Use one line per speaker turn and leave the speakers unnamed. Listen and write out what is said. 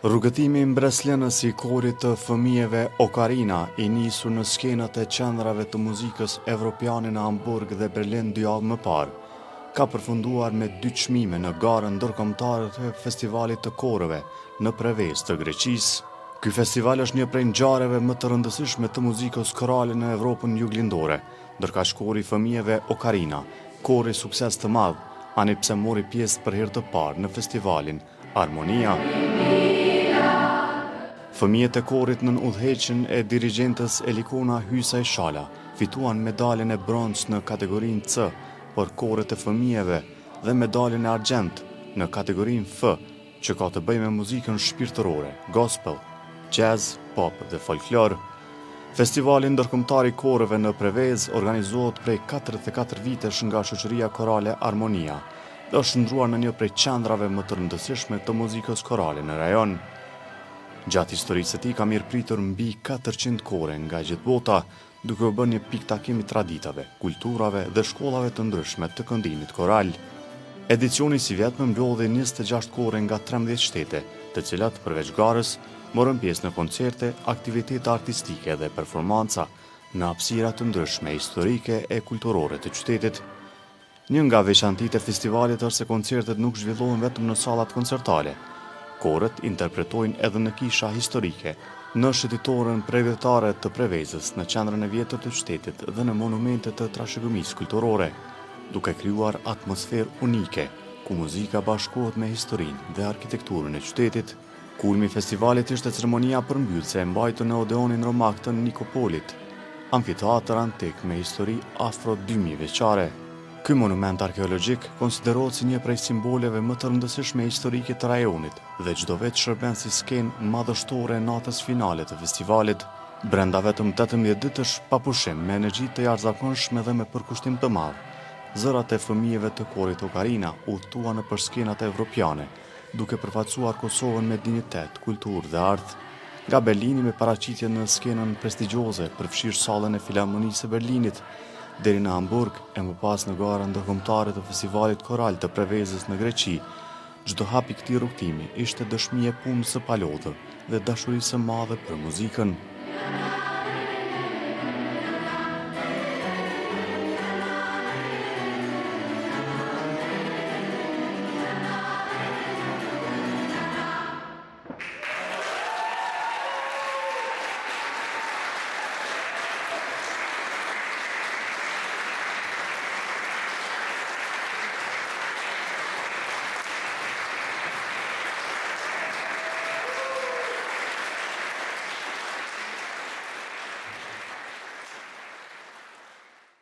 Rrugëtimi i mbreslënës i korit të fëmijëve Ocarina i nisur në skenat e qendrave të muzikës evropiane në Hamburg dhe Berlin 2 javë më parë, ka përfunduar me 2 çmime në garën ndërkombëtare të festivalit të korëve në Prevez të Greqisë. Ky festival është një prej ngjarjeve më të rëndësishme të muzikës korale në Evropën juglindore, ndërkaq kori i fëmijëve Ocarina, kori sukses të madh, ani pse mori pjesë për herë të parë në festivalin Armonia. Fëmijët e korit nën udhëheqjen e dirigjentës Elikona Hysaj Shala fituan medaljen e bronz në kategorinë C për korët e fëmijëve dhe medaljen e argjend në kategorinë F, që ka të bëjë me muzikën shpirtërore, gospel, jazz, pop dhe folklor. Festivali ndërkombëtar i korëve në Prevez organizohet prej 44 vitesh nga shoqëria korale Armonia dhe është ndruar në një prej qendrave më të rëndësishme të muzikës korale në rajon. Gjatë historisë së tij ka mirëpritur mbi 400 kore nga gjithë bota, duke u bërë një pikë takimi traditave, kulturave dhe shkollave të ndryshme të këndimit koral. Edicioni si vetëm mblodhi 26 kore nga 13 shtete, të cilat përveç garës morën pjesë në koncerte, aktivitete artistike dhe performanca në hapësira të ndryshme historike e kulturore të qytetit. Një nga veçantitë e festivalit është se koncertet nuk zhvillohen vetëm në sallat koncertale. Korët interpretojnë edhe në kisha historike, në shëtitorën prevjetare të Prevezës, në qendrën e vjetër të qytetit dhe në monumente të trashëgimisë kulturore, duke krijuar atmosferë unike, ku muzika bashkohet me historinë dhe arkitekturën e qytetit. Kulmi i festivalit ishte ceremonia përmbyllëse e mbajtur në Odeonin Romak të Nikopolit, amfiteatër antik me histori afro 2000 vjeçare. Ky monument arkeologjik konsiderohet si një prej simboleve më të rëndësishme historike të rajonit dhe çdo vit shërben si skenë madhështore e natës finale të festivalit. Brenda vetëm 18 ditësh pa pushim me energji të jashtëzakonshme dhe me përkushtim të madh, zërat e fëmijëve të korit Ocarina udhëtuan nëpër skenat evropiane, duke përfaqësuar Kosovën me dinjitet, kulturë dhe art. Nga Berlini me paraqitje në skenën prestigjioze përfshirë sallën e Filharmonisë së Berlinit, deri në Hamburg e më pas në garën ndërkombëtare të festivalit koral të Prevezës në Greqi, çdo hap i këtij rrugtimi ishte dëshmi e punës së palodhur dhe dashurisë së madhe për muzikën.